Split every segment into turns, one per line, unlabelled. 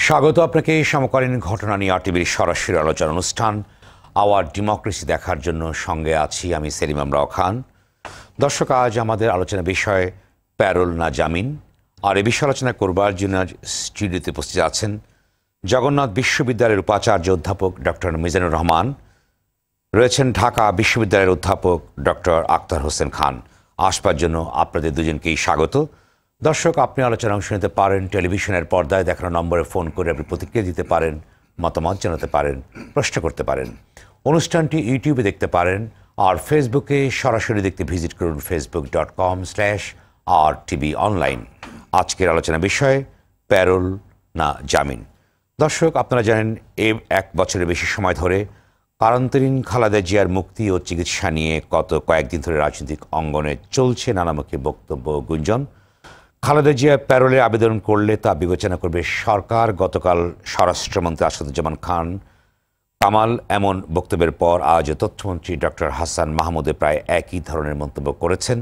স্বাগত আপনাকে সমকালীন ঘটনা নিয়ে আরটিভির সরাসরি আলোচনা অনুষ্ঠান আওয়ার ডেমোক্রেসি দেখার জন্য সঙ্গে আছি আমি সেলিম আমরাও খান। দর্শক, আজ আমাদের আলোচনা বিষয় প্যারোল না জামিন, আর এ বিষয়ে আলোচনা করবার জন্য আজ স্টুডিওতে উপস্থিত আছেন জগন্নাথ বিশ্ববিদ্যালয়ের উপাচার্য অধ্যাপক ডক্টর মিজানুর রহমান, রয়েছেন ঢাকা বিশ্ববিদ্যালয়ের অধ্যাপক ডক্টর আখতার হোসেন খান। আসবার জন্য আপনাদের দুজনকেই স্বাগত। দর্শক, আপনি আলোচনা অংশ নিতে পারেন টেলিভিশনের পর্দায় দেখানো নম্বরে ফোন করে আপনি প্রতিক্রিয়া দিতে পারেন, মতামত জানাতে পারেন, প্রশ্ন করতে পারেন। অনুষ্ঠানটি ইউটিউবে দেখতে পারেন, আর ফেসবুকে সরাসরি দেখতে ভিজিট করুন facebook.com/RTV অনলাইন। আজকের আলোচনা বিষয় প্যারোল না জামিন। দর্শক, আপনারা জানেন এক বছরের বেশি সময় ধরে কারান্তরীণ খালেদা জিয়ার মুক্তি ও চিকিৎসা নিয়ে কয়েকদিন ধরে রাজনৈতিক অঙ্গনে চলছে নানামুখী বক্তব্য গুঞ্জন। খালেদা জিয়া প্যারোলে আবেদন করলে তা বিবেচনা করবে সরকার। গতকাল স্বরাষ্ট্রমন্ত্রী আসাদুজ্জামান খান কামাল এমন বক্তব্যের পর আজ তথ্যমন্ত্রী ডক্টর হাসান মাহমুদে প্রায় একই ধরনের মন্তব্য করেছেন।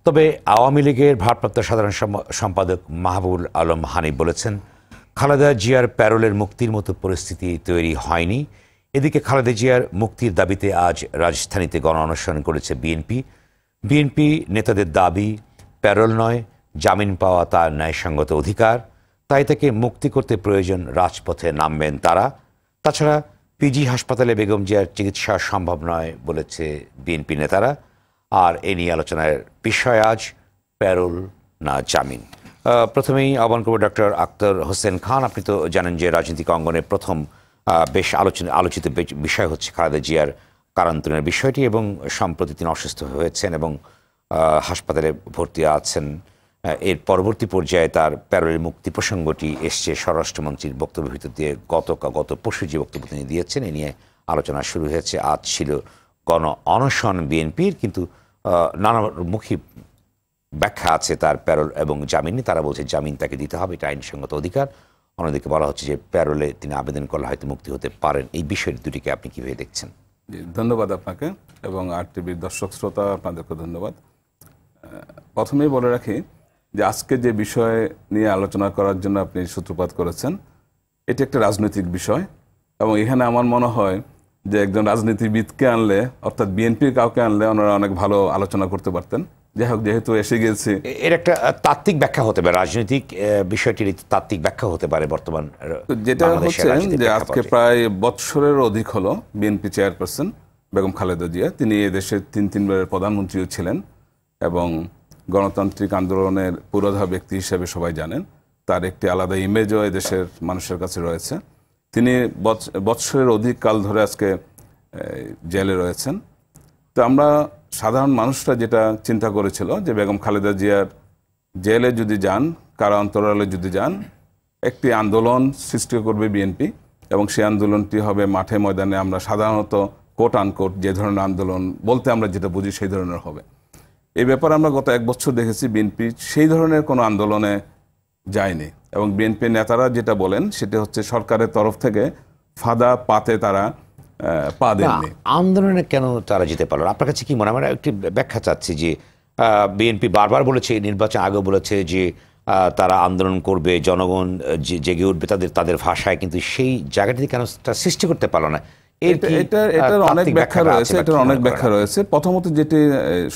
তবে আওয়ামী লীগের ভারপ্রাপ্ত সাধারণ সম্পাদক মাহবুবুল আলম হানিফ বলেছেন, খালেদা জিয়ার প্যারোলের মুক্তির মতো পরিস্থিতি তৈরি হয়নি। এদিকে খালেদা জিয়ার মুক্তির দাবিতে আজ রাজধানীতে গণ অনশন করেছে বিএনপি নেতাদের দাবি, প্যারোল নয়, জামিন পাওয়া তার ন্যায়সঙ্গত অধিকার, তাই তাকে মুক্তি করতে প্রয়োজন রাজপথে নামবেন তারা। তাছাড়া পিজি হাসপাতালে বেগম জিয়ার চিকিৎসা সম্ভব নয় বলেছে বিএনপি নেতারা। আর এ নিয়ে আলোচনার বিষয় আজ প্যারোল না জামিন। প্রথমেই আহ্বান করব ডক্টর আখতার হোসেন খান। আপনি তো জানেন যে রাজনৈতিক অঙ্গনে প্রথম বেশ আলোচিত বিষয় হচ্ছে খালেদা জিয়ার কারান্তরীণের বিষয়টি, এবং সম্প্রতি তিনি অসুস্থ হয়েছেন এবং হাসপাতালে ভর্তি আছেন। এর পরবর্তী পর্যায়ে তার প্যারোলের মুক্তি প্রসঙ্গটি এসছে স্বরাষ্ট্রমন্ত্রীর বক্তব্যের ভিতর দিয়ে। গত পরশু যে বক্তব্য তিনি দিয়েছেন এ নিয়ে আলোচনা শুরু হয়েছে। আজ ছিল গণ অনশন বিএনপির, কিন্তু নানামুখী ব্যাখ্যা আছে তার প্যারোল এবং জামিন। তারা বলছে জামিন তাকে দিতে হবে, এটা আইনসঙ্গত অধিকার। অন্যদিকে বলা হচ্ছে যে প্যারোলে তিনি আবেদন করলে হয়তো মুক্তি হতে পারেন। এই বিষয় দুটিকে আপনি কীভাবে দেখছেন?
ধন্যবাদ আপনাকে এবং আরটিভির দর্শক শ্রোতা আপনাদেরকে ধন্যবাদ। প্রথমেই বলে রাখি যে আজকে যে বিষয় নিয়ে আলোচনা করার জন্য আপনি সূত্রপাত করেছেন, এটি একটা রাজনৈতিক বিষয়, এবং এখানে আমার মনে হয় যে একজন রাজনীতিবিদকে আনলে, অর্থাৎ বিএনপির কাউকে আনলে ওনারা অনেক ভালো আলোচনা করতে পারতেন। যাই হোক, যেহেতু এসে গিয়েছি,
এর একটা তাত্ত্বিক ব্যাখ্যা হতে পারে, রাজনৈতিক বিষয়টির তাত্ত্বিক ব্যাখ্যা হতে পারে। বর্তমান
যেটা হচ্ছে যে আজকে প্রায় বৎসরের অধিক হলো বিএনপি চেয়ারপারসন বেগম খালেদা জিয়া, তিনি এদেশের তিনবারের প্রধানমন্ত্রীও ছিলেন এবং গণতান্ত্রিক আন্দোলনের পুরোধা ব্যক্তি হিসেবে সবাই জানেন। তার একটি আলাদা ইমেজও এদেশের মানুষের কাছে রয়েছে। তিনি বৎসরের অধিক কাল ধরে আজকে জেলে রয়েছেন। তো আমরা সাধারণ মানুষরা যেটা চিন্তা করেছিল যে বেগম খালেদা জিয়ার জেলে যদি যান, কারা অন্তরালে যদি যান, একটি আন্দোলন সৃষ্টি করবে বিএনপি, এবং সেই আন্দোলনটি হবে মাঠে ময়দানে। আমরা সাধারণত কোট আনকোট যে ধরনের আন্দোলন বলতে আমরা যেটা বুঝি সেই ধরনের হবে। এই ব্যাপারে আমরা গত এক বছর দেখেছি বিএনপি সেই ধরনের কোনো আন্দোলনে যায়নি, এবং বিএনপি নেতারা যেটা বলেন সেটা হচ্ছে সরকারের তরফ থেকে ফাঁদা পাতে তারা পা দেননি।
আন্দোলনে কেন তারা যেতে পারল? আপনার কাছে কি মনে হয়? আমরা একটি ব্যাখ্যা চাচ্ছি যে বিএনপি বারবার বলেছে, নির্বাচন আগেও বলেছে যে তারা আন্দোলন করবে, জনগণ জেগে উঠবে তাদের ভাষায়, কিন্তু সেই জায়গাটি কেন সৃষ্টি করতে পারলো না?
এটার অনেক ব্যাখ্যা রয়েছে। প্রথমত যেটি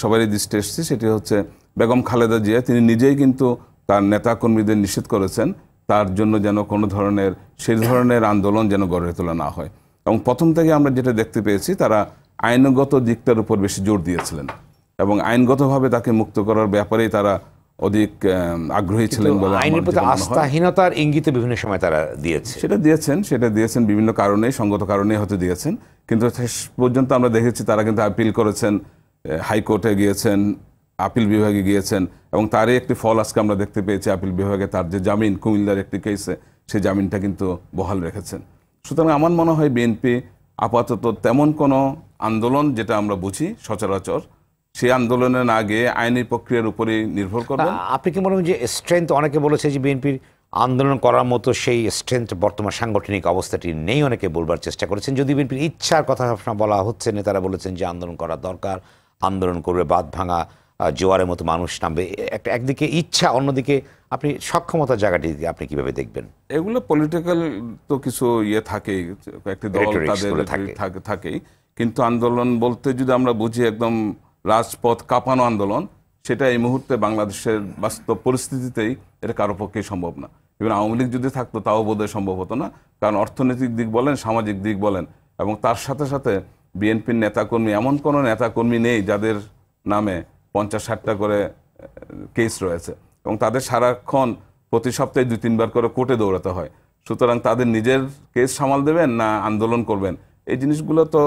সবারই দৃষ্টি এসছে সেটি হচ্ছে বেগম খালেদা জিয়া তিনি নিজেই কিন্তু তার নেতা কর্মীদের নিষেধ করেছেন তার জন্য যেন কোনো ধরনের সেই ধরনের আন্দোলন যেন গড়ে তোলা না হয়, এবং প্রথম থেকে আমরা যেটা দেখতে পেয়েছি তারা আইনগত দিকটার উপর বেশি জোর দিয়েছিলেন এবং আইনগতভাবে তাকে মুক্ত করার ব্যাপারেই তারা অধিক আগ্রহী ছিলেন বলে
আইনের প্রতি আস্থাহীনতার ইঙ্গিত বিভিন্ন সময় তারা
সেটা দিয়েছেন বিভিন্ন কারণে, সঙ্গত কারণে হয়তো দিয়েছেন, কিন্তু শেষ পর্যন্ত আমরা দেখেছি তারা কিন্তু আপিল করেছেন, হাইকোর্টে গিয়েছেন, আপিল বিভাগে গিয়েছেন, এবং তারই একটি ফল আজকে আমরা দেখতে পেয়েছি। আপিল বিভাগে তার যে জামিন, কুমিল্লার একটি কেসে, সেই জামিনটা কিন্তু বহাল রেখেছেন। সুতরাং আমার মনে হয় বিএনপি আপাতত তেমন কোনো আন্দোলন যেটা আমরা বুঝি সচরাচর, সেই আন্দোলনের না গিয়ে আইনি প্রক্রিয়ার উপরেই নির্ভর করবে।
আপনি কি মনে হয় যে স্ট্রেংথ, অনেকে বলেছে যে বিএনপির আন্দোলন করার মতো সেই স্ট্রেংথ বর্তমান সাংগঠনিক অবস্থাটি নেই, অনেকে বলবার চেষ্টা করেছেন। যদি বিএনপির ইচ্ছার কথা বলা হচ্ছে, নেতারা বলেছেন যে আন্দোলন করা দরকার, আন্দোলন করবে, বাঁধ ভাঙা জোয়ারের মতো মানুষ নামবে, একটা একদিকে ইচ্ছা, অন্যদিকে আপনি সক্ষমতার জায়গাটি আপনি কিভাবে দেখবেন?
এগুলো পলিটিক্যাল তো কিছু থাকেই, একটি দল
Rhetorics
তাদের
গুলো থাকে।
থাকেই, কিন্তু আন্দোলন বলতে যদি আমরা বুঝি একদম রাজপথ কাঁপানো আন্দোলন, সেটা এই মুহূর্তে বাংলাদেশের বাস্তব পরিস্থিতিতেই এটা কারো পক্ষেই সম্ভব না। ইভেন আওয়ামী লীগ যদি থাকতো তাও বোধহয় সম্ভব হতো না, কারণ অর্থনৈতিক দিক বলেন, সামাজিক দিক বলেন, এবং তার সাথে সাথে বিএনপির নেতাকর্মী, এমন কোনো নেতাকর্মী নেই যাদের নামে 50-60টা করে কেস রয়েছে, এবং তাদের সারাক্ষণ প্রতি সপ্তাহে 2-3 বার করে কোর্টে দৌড়াতে হয়। সুতরাং তাদের নিজের কেস সামাল দেবেন না আন্দোলন করবেন, এই জিনিসগুলো তো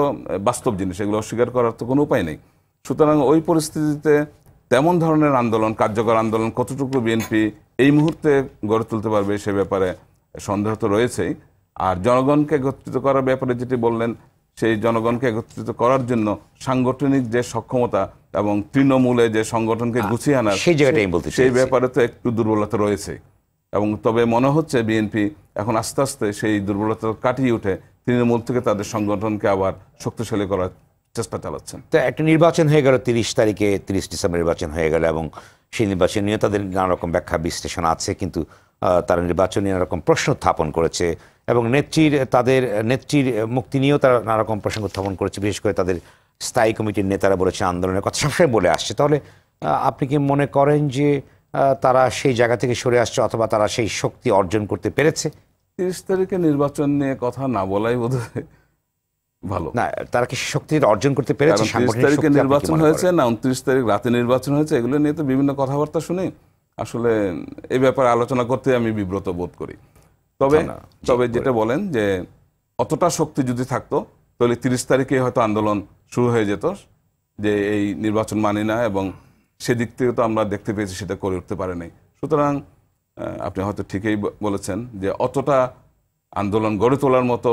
বাস্তব জিনিস, এগুলো অস্বীকার করার তো কোনো উপায় নেই। সুতরাং ওই পরিস্থিতিতে তেমন ধরনের আন্দোলন, কার্যকর আন্দোলন কতটুকু বিএনপি এই মুহূর্তে গড়ে তুলতে পারবে সে ব্যাপারে সন্দেহ তো রয়েছেই। আর জনগণকে একত্রিত করার ব্যাপারে যেটি বললেন, সেই জনগণকে একত্রিত করার জন্য সাংগঠনিক যে সক্ষমতা এবং তৃণমূলে যে সংগঠনকে গুছিয়ে আনার
সেই জায়গাটাই বলতে
সেই ব্যাপারে তো একটু দুর্বলতা রয়েছে। এবং তবে মনে হচ্ছে বিএনপি এখন আস্তে আস্তে সেই দুর্বলতা কাটিয়ে উঠে তৃণমূল থেকে তাদের সংগঠনকে আবার শক্তিশালী করার চেষ্টা চালাচ্ছেন।
তো একটা নির্বাচন হয়ে গেল 30 তারিখে, 30 ডিসেম্বর নির্বাচন হয়ে গেল, এবং সেই নির্বাচন নিয়ে তাদের নানা রকম ব্যাখ্যা বিশ্লেষণ আছে, কিন্তু তারা নির্বাচন নিয়ে নানা রকম প্রশ্ন উত্থাপন করেছে, এবং তাদের নেত্রীর মুক্তি নিয়েও তারা নানা রকম প্রসঙ্গ উত্থাপন করেছে। বিশেষ করে তাদের স্থায়ী কমিটির নেতারা বলেছে, আন্দোলনের কথা সবসময় বলে আসছে। তাহলে আপনি কি মনে করেন যে তারা সেই জায়গা থেকে সরে আসছে, অথবা তারা সেই শক্তি অর্জন করতে পেরেছে?
30 তারিখে নির্বাচন নিয়ে কথা না বলাই বোধহয় ভালো।
না, তারা কি শক্তি অর্জন করতে পেরেছে?
30 তারিখে নির্বাচন হয়েছে না 29 তারিখ রাতে নির্বাচন হয়েছে, এগুলো নিয়ে তো বিভিন্ন কথাবার্তা শুনি। আসলে এই ব্যাপারে আলোচনা করতে আমি বিব্রত বোধ করি। তবে যেটা বলেন যে অতটা শক্তি যদি থাকতো তাহলে 30 তারিখে হয়তো আন্দোলন শুরু হয়ে যেত, যে এই নির্বাচন মানি না, এবং সেদিক থেকে তো আমরা দেখতে পেয়েছি সেটা করে উঠতে পারে নাই। সুতরাং আপনি হয়তো ঠিকই বলেছেন যে অতটা আন্দোলন গড়ে তোলার মতো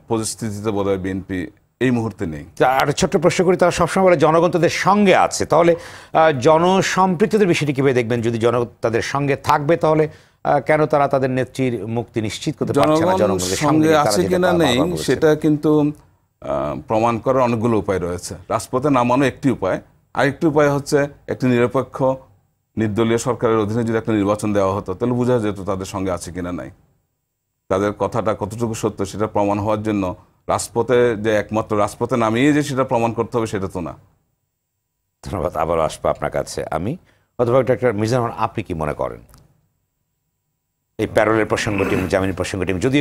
পরিস্থিতিতে বোধহয় বিএনপি এই মুহূর্তে নেই।
আর ছোট্ট প্রশ্ন করি, তারা সবসময় বলে জনগণ তাদের সঙ্গে আছে, তাহলে জনসম্পৃক্তদের বিষয়টি কিভাবে দেখবেন? যদি জনগণ তাদের সঙ্গে থাকবে, তাহলে কেন তারা তাদের নেত্রীর মুক্তি নিশ্চিত করতে পারছে না?
জনগণের সঙ্গে আছে কিনা নেই সেটা কিন্তু প্রমাণ করার অনেকগুলো উপায় রয়েছে। রাজপথে নামানো একটি উপায়, আরেকটি উপায় হচ্ছে একটি নিরপেক্ষ নির্দলীয় সরকারের অধীনে যদি একটা নির্বাচন দেওয়া হতো, তাহলে বোঝা যেত তাদের সঙ্গে আছে কিনা নাই। তাদের কথাটা কতটুকু সত্য সেটা প্রমাণ হওয়ার জন্য রাজপথে যে একমাত্র রাজপথে নামিয়ে যে সেটা প্রমাণ করতে হবে সেটা তো না।
ধন্যবাদ। আবারও আসবো আপনার কাছে আমি। অথবা ডক্টর মিজানুর রহমান, আপনি কি মনে করেন এই প্যারোলের প্রসঙ্গটি, জামিনের প্রসঙ্গটি, যদি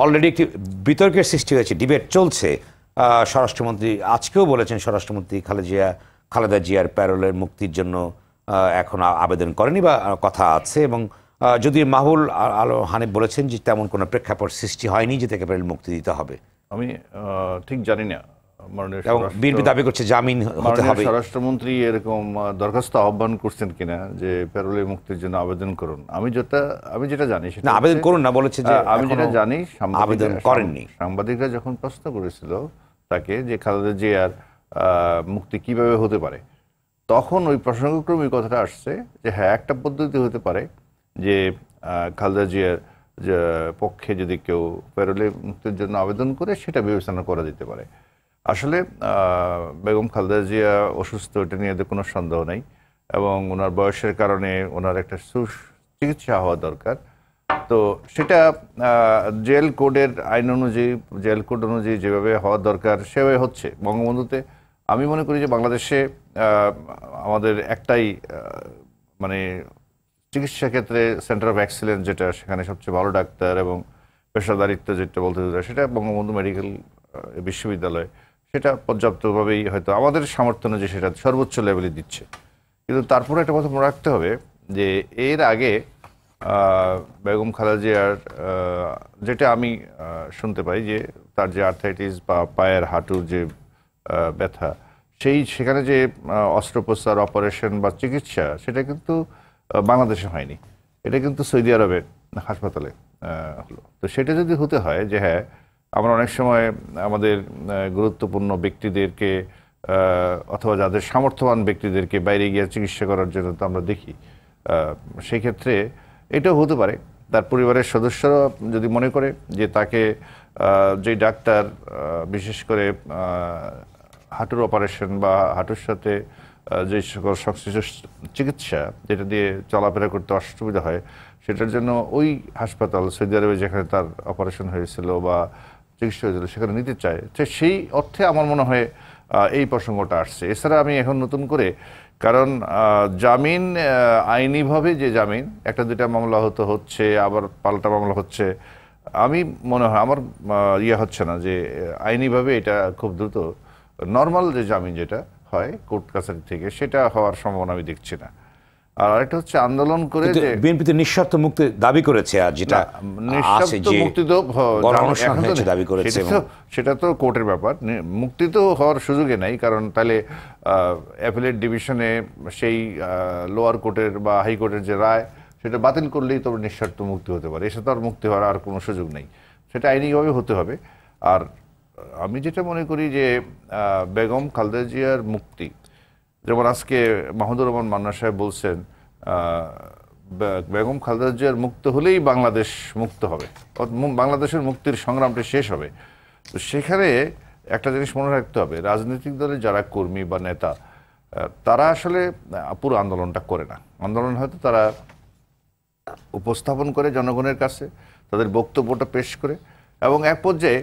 অলরেডি একটি বিতর্কের সৃষ্টি হয়েছে, ডিবেট চলছে, স্বরাষ্ট্রমন্ত্রী আজকেও বলেছেন স্বরাষ্ট্রমন্ত্রী খালেদা জিয়ার প্যারোলের মুক্তির জন্য এখন আবেদন করেনি বা কথা আছে, এবং যদি মাহবুল হানিফ বলেছেন যে তেমন কোনো প্রেক্ষাপট সৃষ্টি হয়নি যে তাকে প্যারোল মুক্তি দিতে হবে।
আমি ঠিক জানি না,
বিএনপি দাবি করছে জামিন হতে হবে।
স্বরাষ্ট্রমন্ত্রী এরকম দরখাস্ত আহ্বান করছেন কিনা যে প্যারোলে মুক্তির জন্য আবেদন করুন, আমি যেটা জানি সেটা
আবেদন করুন না বলেছে, যে
আমি যেটা জানি
আবেদন করেননি।
সাংবাদিকরা যখন প্রশ্ন করেছিল তাকে যে খালেদা জিয়ার মুক্তি কিভাবে হতে পারে, তখন ওই প্রসঙ্গক্রমে কথাটা আসছে যে হ্যাঁ, একটা পদ্ধতি হতে পারে যে খালেদা জিয়ার পক্ষে যদি কেউ প্যারোলে মুক্তির জন্য আবেদন করে সেটা বিবেচনা করা যেতে পারে। আসলে বেগম খালেদা জিয়া অসুস্থ, এটা নিয়ে কোনো সন্দেহ নেই, এবং ওনার বয়সের কারণে ওনার একটা চিকিৎসা হওয়া দরকার। তো সেটা জেল কোডের আইন অনুযায়ী, জেল কোড অনুযায়ী যেভাবে হওয়া দরকার সেভাবে হচ্ছে। বঙ্গবন্ধুতে আমি মনে করি যে বাংলাদেশে আমাদের একটাই মানে চিকিৎসা ক্ষেত্রে সেন্টার অফ এক্সেলেন্স, যেটা সেখানে সবচেয়ে ভালো ডাক্তার এবং পেশাদারিত্ব যেটা বলতে চাই, সেটা বঙ্গবন্ধু মেডিকেল বিশ্ববিদ্যালয়। সেটা পর্যাপ্তভাবেই হয়তো আমাদের সামর্থ্য অনুযায়ী সেটা সর্বোচ্চ লেভেলে দিচ্ছে। কিন্তু তারপরে একটা কথা মনে রাখতে হবে যে এর আগে বেগম খালেদা জিয়ার যেটা আমি শুনতে পাই যে তার যে আর্থাইটিস বা পায়ের হাঁটুর যে ব্যথা, সেখানে যে অস্ত্রোপচার, অপারেশন বা চিকিৎসা, সেটা কিন্তু বাংলাদেশে হয়নি, এটা কিন্তু সৌদি আরবের হাসপাতালে হলো। তো সেটা যদি হতে হয় যে হ্যাঁ, আমরা অনেক সময় আমাদের গুরুত্বপূর্ণ ব্যক্তিদেরকে অথবা যাদের সামর্থ্যবান ব্যক্তিদেরকে বাইরে গিয়ে চিকিৎসা করার জন্য তো আমরা দেখি, সেই ক্ষেত্রে এটাও হতে পারে তার পরিবারের সদস্যরা যদি মনে করে যে তাকে যে ডাক্তার বিশেষ করে হাঁটুর অপারেশন বা হাঁটুর সাথে যে সকল সংশ্লিষ্ট চিকিৎসা যেটা দিয়ে চলাফেরা করতে অসুবিধা হয়, সেটার জন্য ওই হাসপাতাল সৌদি আরবে যেখানে তার অপারেশন হয়েছিল বা চিকিৎসা হয়েছিল সেখানে নিতে চায়, সেই অর্থে আমার মনে হয় এই প্রসঙ্গটা আসছে। এছাড়া আমি এখন নতুন করে, কারণ জামিন আইনিভাবে যে জামিন একটা দুইটা মামলা হচ্ছে, আবার পাল্টা মামলা হচ্ছে, আমি মনে হয় আমার হচ্ছে না যে আইনিভাবে এটা খুব দ্রুত নর্মাল যে জামিন যেটা হয় কোর্ট কাছারি থেকে সেটা হওয়ার সম্ভাবনা আমি দেখছি না। আর আরেকটা হচ্ছে আন্দোলন করে যে
বিএনপি তো নিঃশর্ত মুক্তি দাবি করেছে, আর যেটা আছে যে
মুক্তি তো
গণঅনশন হয়েছে দাবি করেছে,
সেটা তো কোর্টের ব্যাপার, মুক্তি তো হওয়ার সুযোগে নাই। কারণ তাহলে অ্যাপিলেট ডিভিশনে সেই লোয়ার কোর্টের বা হাইকোর্টের যে রায় সেটা বাতিল করলেই তবে নিঃশর্ত মুক্তি হতে পারে, এসে তো আর মুক্তি হওয়ার আর কোনো সুযোগ নেই, সেটা আইনিভাবে হতে হবে। আর আমি যেটা মনে করি যে বেগম খালেদা জিয়ার মুক্তি, যেমন আজকে মাহমুদুর রহমান মান্না সাহেব বলছেন বেগম খালেদা জিয়ার মুক্ত হলেই বাংলাদেশ মুক্ত হবে, বাংলাদেশের মুক্তির সংগ্রামটা শেষ হবে। তো সেখানে একটা জিনিস মনে রাখতে হবে, রাজনৈতিক দলের যারা কর্মী বা নেতা তারা আসলে পুরো আন্দোলনটা করে না। আন্দোলন হয়তো তারা উপস্থাপন করে জনগণের কাছে, তাদের বক্তব্যটা পেশ করে, এবং এক পর্যায়ে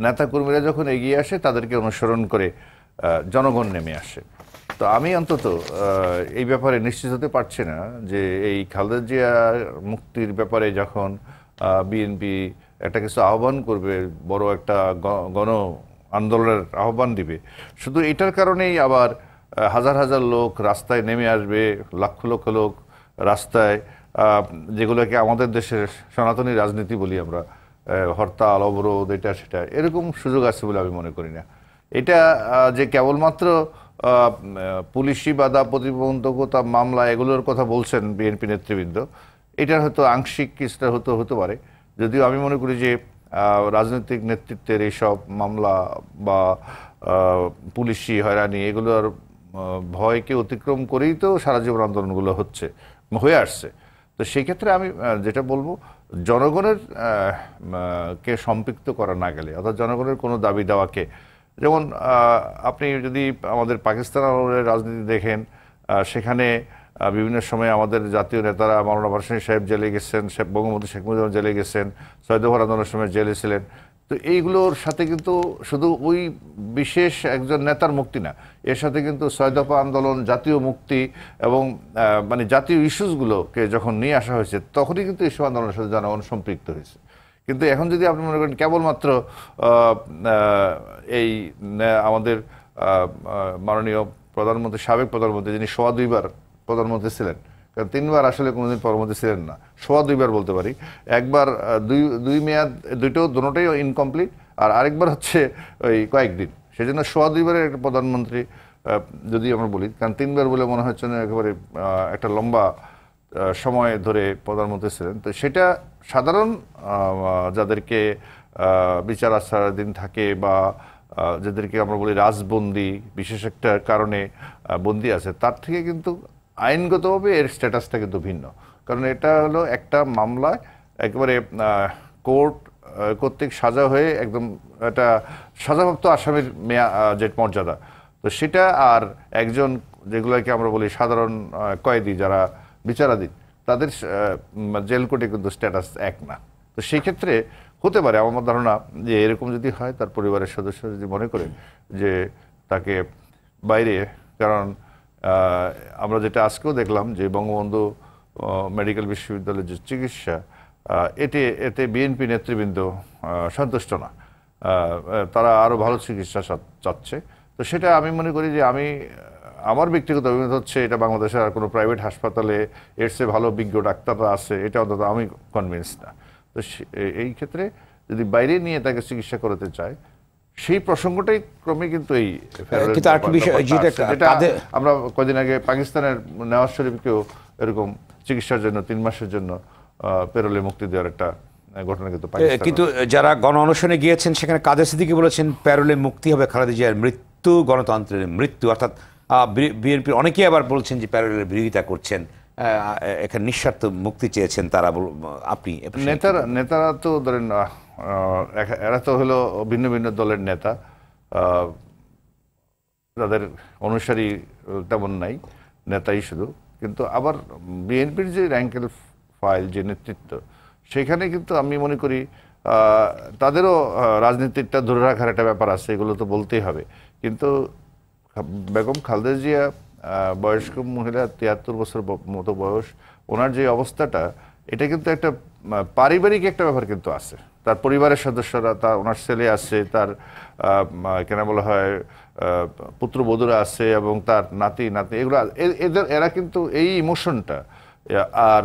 নেতা কর্মীরা যখন এগিয়ে আসে তাদেরকে অনুসরণ করে জনগণ নেমে আসে। তো আমি অন্তত এই ব্যাপারে নিশ্চিত হতে পারছি না যে এই খালেদা জিয়া মুক্তির ব্যাপারে যখন বিএনপি একটা কিছু আহ্বান করবে, বড় একটা গণ আন্দোলনের আহ্বান দিবে, শুধু এটার কারণেই আবার হাজার হাজার লোক রাস্তায় নেমে আসবে, লক্ষ লক্ষ লোক রাস্তায়, যেগুলোকে আমাদের দেশের সনাতনী রাজনীতি বলি আমরা, হরতাল অবরোধ এটা সেটা, এরকম সুযোগ আছে বলে আমি মনে করি না। এটা যে কেবলমাত্র পুলিশি বাধা প্রতিবন্ধকতা মামলা এগুলোর কথা বলছেন বিএনপি নেতৃবৃন্দ, এটার হয়তো আংশিক কিছুটা হতে পারে, যদিও আমি মনে করি যে রাজনৈতিক নেতৃত্বের এইসব মামলা বা পুলিশি হয়রানি এগুলোর ভয়কে অতিক্রম করেই তো সারা জীবন আন্দোলনগুলো হয়ে আসছে। তো সেই ক্ষেত্রে আমি যেটা বলবো, জনগণের কে সম্পৃক্ত করা না গেলে, অর্থাৎ জনগণের কোনো দাবি দেওয়াকে, যেমন আপনি যদি আমাদের পাকিস্তান আমলের রাজনীতি দেখেন, সেখানে বিভিন্ন সময় আমাদের জাতীয় নেতারা, মাওলানা ভাসানী সাহেব জেলে গেছেন, বঙ্গবন্ধু শেখ মুজিবুর জেলে গেছেন, সৈয়দ ওমর আন্দোলনের সময় জেলে ছিলেন। তো এইগুলোর সাথে কিন্তু শুধু ওই বিশেষ একজন নেতার মুক্তি না, এর সাথে কিন্তু ছয় দফা আন্দোলন, জাতীয় মুক্তি এবং মানে জাতীয় ইস্যুসগুলোকে যখন নিয়ে আসা হয়েছে তখনই কিন্তু এইসব আন্দোলনের সাথে জনগণ সম্পৃক্ত হয়েছে। কিন্তু এখন যদি আপনি মনে করেন কেবলমাত্র এই আমাদের মাননীয় প্রধানমন্ত্রী, সাবেক প্রধানমন্ত্রী, যিনি সোয়া দুইবার প্রধানমন্ত্রী ছিলেন, কারণ তিনবার আসলে কোনোদিন প্রধানমন্ত্রী ছিলেন না, সোয়া দুইবার বলতে পারি, একবার দুই মেয়াদ, দুটোটাই ইনকমপ্লিট, আর আরেকবার হচ্ছে ওই কয়েকদিন, সেজন্য সোয়া দুইবারের একটা প্রধানমন্ত্রী যদি আমরা বলি, কারণ তিনবার বলে মনে হচ্ছে না একেবারে একটা লম্বা সময় ধরে প্রধানমন্ত্রী ছিলেন। তো সেটা সাধারণ যাদেরকে বিচার আচারাধীন থাকে বা যাদেরকে আমরা বলি রাজবন্দি, বিশেষ একটা কারণে বন্দি আছে, তার থেকে কিন্তু আইনগতভাবে এর স্ট্যাটাসটা কিন্তু ভিন্ন। কারণ এটা হলো একটা মামলায় একেবারে কোর্ট কর্তৃক সাজা হয়ে একদম একটা সাজাপ্রাপ্ত আসামির যে মর্যাদা, তো সেটা আর একজন যেগুলোকে আমরা বলি সাধারণ কয়েদি যারা বিচারাধীন, তাদের জেল কোর্টে কিন্তু স্ট্যাটাস এক না। তো সেই ক্ষেত্রে হতে পারে আমার ধারণা যে এরকম যদি হয়, তার পরিবারের সদস্য যদি মনে করেন যে তাকে বাইরে, কারণ আমরা যেটা আজকেও দেখলাম যে বঙ্গবন্ধু মেডিকেল বিশ্ববিদ্যালয়ের যে চিকিৎসা, এতে বিএনপি নেতৃবৃন্দ সন্তুষ্ট না, তারা আরও ভালো চিকিৎসা চাচ্ছে। তো সেটা আমি মনে করি যে আমার ব্যক্তিগত অভিমত হচ্ছে এটা বাংলাদেশের আর কোনো প্রাইভেট হাসপাতালে এর চেয়ে ভালো বিজ্ঞ ডাক্তাররা আছে, এটা অন্তত আমি কনভিন্স না। তো এই ক্ষেত্রে যদি বাইরে নিয়ে তাকে চিকিৎসা করতে চায়, সেই প্রসঙ্গটাই ক্রমে কিন্তু এই আমরা কদিন আগে পাকিস্তানের নওয়াজ শরীফকেও এরকম চিকিৎসার জন্য 3 মাসের জন্য পেরোলে মুক্তি দেওয়ার একটা ঘটনা
কিন্তু যারা গণ অনশনে গিয়েছেন সেখানে কাদের সিদ্দিকী বলেছেন প্যারোলে মুক্তি হবে খালেদা জিয়ার মৃত্যু গণতন্ত্রের মৃত্যু, অর্থাৎ বিএনপির অনেকেই আবার বলছেন যে প্যারোলের বিরোধিতা করছেন, এখানে নিঃস্বার্থ মুক্তি চেয়েছেন তারা। আপনি
নেতারা তো ধরেন এরা তো হলো ভিন্ন ভিন্ন দলের নেতা, তাদের অনুসারী তেমন নাই, নেতাই শুধু। কিন্তু আবার বিএনপির যে র্যাঙ্কেল ফাইল, যে নেতৃত্ব, সেখানে কিন্তু আমি মনে করি তাদেরও রাজনীতিটা ধরে রাখার একটা ব্যাপার আছে, এগুলো তো বলতেই হবে। কিন্তু বেগম খালেদা জিয়া বয়স্ক মহিলা, ৭৩ বছর মতো বয়স, ওনার যে অবস্থাটা, এটা কিন্তু একটা পারিবারিক একটা ব্যাপার কিন্তু আছে। তার পরিবারের সদস্যরা, তার ওনার ছেলে আছে, তার কেন বলা হয় পুত্রবধূরা আছে, এবং তার নাতি নাতি, এগুলো এরা কিন্তু এই ইমোশনটা আর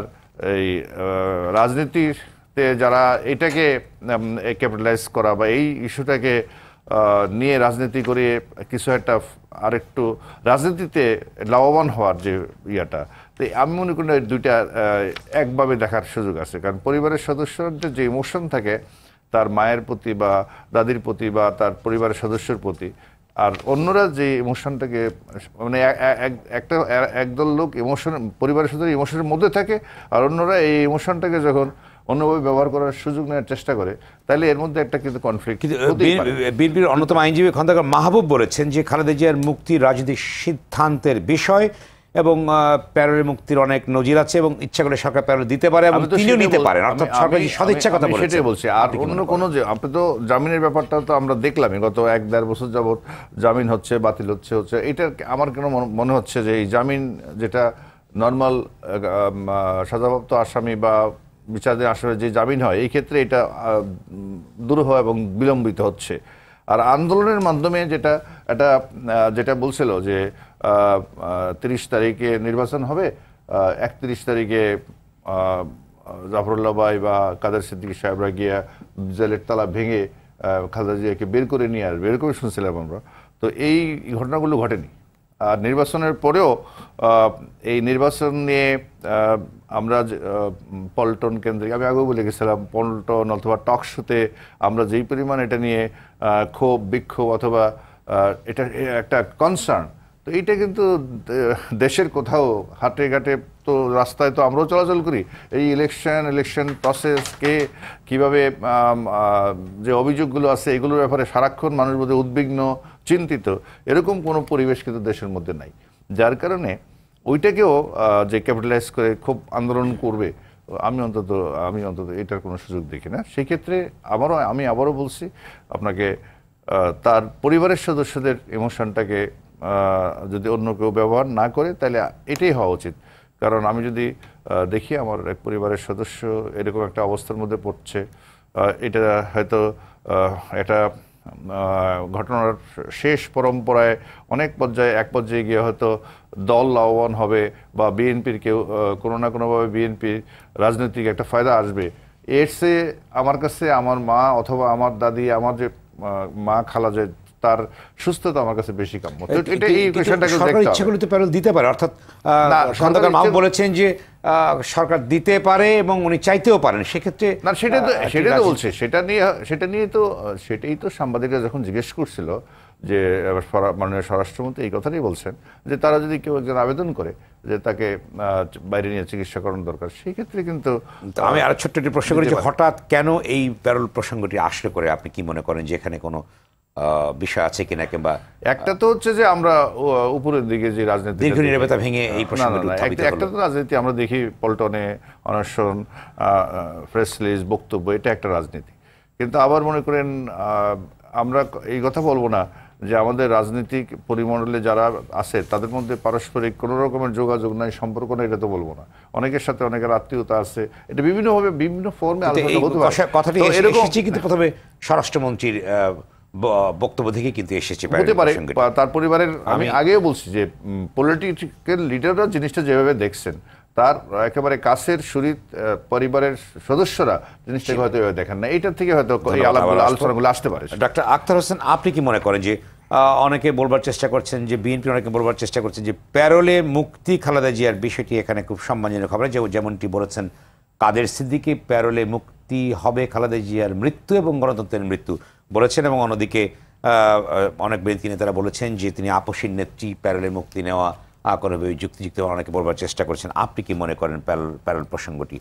এই রাজনীতিতে যারা এটাকে ক্যাপিটালাইজ করা বা এই ইস্যুটাকে নিয়ে রাজনীতি করে কিছু একটা আরেকটু রাজনীতিতে লাভবান হওয়ার যে ইয়াটা, তো আমি মনে করি দুইটা একভাবে দেখার সুযোগ আছে। কারণ পরিবারের সদস্যদের যে ইমোশন থাকে তার মায়ের প্রতি বা দাদির প্রতি বা তার পরিবারের সদস্যের প্রতি, আর অন্যরা যে ইমোশনটাকে মানে একটা একদল লোক ইমোশন, পরিবারের সদস্য ইমোশনের মধ্যে থাকে, আর অন্যরা এই ইমোশনটাকে যখন অন্যভাবে ব্যবহার করার সুযোগ নেওয়ার চেষ্টা করে, তাহলে এর মধ্যে একটা কিন্তু কনফ্লিক্ট।
বিএনপির অন্যতম আইনজীবী খন্দকার মাহবুব বলেছেন যে খালেদা জিয়ার মুক্তি রাজনৈতিক সিদ্ধান্তের বিষয়, এবং প্যারোলের মুক্তির অনেক নজির আছে, এবং ইচ্ছা করে সরকার প্যারোল দিতে পারে এবং তিনিও নিতে পারেন, অর্থাৎ সরকার সদিচ্ছা কথা বলেছে।
সেটাই বলছি। আর অন্য কোনো যে আপনি তো জামিনের ব্যাপারটা তো আমরা দেখলামই, গত ১-১.৫ বছর যাবত জামিন হচ্ছে, বাতিল হচ্ছে। এটা আমার কেন মনে হচ্ছে যে এই জামিন, যেটা নর্মাল সাজাপ্রাপ্ত আসামি বা বিচারাধীন আসামি যে জামিন হয়, এই ক্ষেত্রে এটা দুরূহ এবং বিলম্বিত হচ্ছে। আর আন্দোলনের মাধ্যমে যেটা বলছিল যে ৩০ তারিখে নির্বাচন হবে, ৩১ তারিখে জাফরুল্লাহ ভাই বা কাদের সিদ্দিকী সাহেবরা গিয়ে জেলের তালা ভেঙে খালেদা জিয়াকে বের করে নিয়ে আসবে, এরকমই শুনছিলাম আমরা। তো এই ঘটনাগুলো ঘটেনি। আর নির্বাচনের পরেও এই নির্বাচন নিয়ে আমরা পল্টন কেন্দ্রিক, আমি আগেও বলে গেছিলাম, পল্টন অথবা টক শোতে আমরা যেই পরিমাণ এটা নিয়ে ক্ষোভ বিক্ষোভ অথবা এটা একটা কনসার্ন, তো এইটা কিন্তু দেশের কোথাও হাটে ঘাটে তো রাস্তায় তো আমরাও চলাচল করি, এই ইলেকশন প্রসেসকে কীভাবে যে অভিযোগগুলো আছে এগুলোর ব্যাপারে সারাক্ষণ মানুষ বোধহয় উদ্বিগ্ন, চিন্তিত, এরকম কোনো পরিবেশ কিন্তু দেশের মধ্যে নাই। যার কারণে ওইটাকেও যে ক্যাপিটালাইজ করে খুব আন্দোলন করবে, আমি অন্তত এটার কোনো সুযোগ দেখি না। সেক্ষেত্রে আমি আবারও বলছি আপনাকে, তার পরিবারের সদস্যদের ইমোশনটাকে যদি অন্য কেউ ব্যবহার না করে, তাহলে এটাই হওয়া উচিত। কারণ আমি যদি দেখি আমার এক পরিবারের সদস্য এরকম একটা অবস্থার মধ্যে পড়ছে, এটা হয়তো একটা ঘটনার শেষ পরম্পরায় এক পর্যায়ে গিয়ে হয়তো দল লাভবান হবে বা বিএনপির কেউ কোনো না কোনোভাবে বিএনপির রাজনৈতিক একটা ফায়দা আসবে, এর চেয়ে আমার কাছে আমার মা অথবা আমার দাদি, আমার যে মা খালা, যে তার সুস্থতা আমার কাছে বেশি কাম্য।
ইচ্ছা করলে তো প্যারোল দিতে পারে, অর্থাৎ খন্দকার মাহবুব বলেছেন যে সরকার দিতে পারে এবং উনি চাইতেও পারেন, সেক্ষেত্রে
না, সেটাই তো বলছে। সেটাই তো সাংবাদিকরা যখন জিজ্ঞেস করছিল যে মাননীয় স্বরাষ্ট্রমন্ত্রী এই কথাটাই বলছেন যে তারা যদি কেউ একজন আবেদন করে যে তাকে বাইরে নিয়ে চিকিৎসা করানো দরকার, সেই ক্ষেত্রে কিন্তু
আমি আরো ছোট্ট একটি প্রশ্ন করি যে হঠাৎ কেন এই প্যারোল প্রসঙ্গটি আসলে করে, আপনি কি মনে করেন যে এখানে কোনো বিষয় আছে কিনা, কিংবা
একটা তো হচ্ছে যে আমরা উপরের দিকে যে রাজনীতি
দীর্ঘনিরবতা ভেঙে এই
একটা তো রাজনীতি আমরা দেখি, পল্টনে অনশন, প্রেস রিলিজ, বক্তব্য, এটা একটা রাজনীতি। কিন্তু আবার মনে করেন আমরা এই কথা বলবো না যে আমাদের রাজনৈতিক পরিমণ্ডলে যারা আছে তাদের মধ্যে পারস্পরিক কোনো রকমের যোগাযোগ নাই, সম্পর্ক নাই, এটা তো বলবো না। অনেকের সাথে অনেকের আত্মীয়তা আছে, এটা বিভিন্নভাবে বিভিন্ন ফর্মে আলোচনা হতে পারে।
কথাটি এসেছে কিন্তু প্রথমে স্বরাষ্ট্রমন্ত্রীর বক্তব্য থেকে কিন্তু এসেছে,
হতে পারে তার পরিবারের। আমি আগেও বলছি যে পলিটিক্যাল লিডাররা জিনিসটা যেভাবে দেখছেন, তার একেবারে কাছের শরীর পরিবারের সদস্যরা জিনিসটাকে হয়তো দেখেন না, এইটার থেকে হয়তো এই আলোচনাগুলো আসতে পারে।
ডক্টর আখতার হোসেন, আপনি কি মনে করেন যে অনেকে বলবার চেষ্টা করছেন যে বিএনপি অনেকে বলবার চেষ্টা করছেন যে প্যারোলে মুক্তি খালেদা জিয়ার বিষয়টি এখানে খুব সম্মানজনক হবে, যেমনটি বলেছেন কাদের সিদ্দিকী, প্যারোলে মুক্তি হবে খালেদা জিয়ার মৃত্যু এবং গণতন্ত্রের মৃত্যু বলেছেন, এবং অন্যদিকে অনেক বিএনপি নেতারা বলেছেন যে তিনি আপসীর নেত্রী, প্যারোলে মুক্তি নেওয়া কোনোভাবে যুক্তিযুক্ত অনেকে বলবার চেষ্টা করছেন। আপনি কি মনে করেন প্যারোল প্রসঙ্গটি?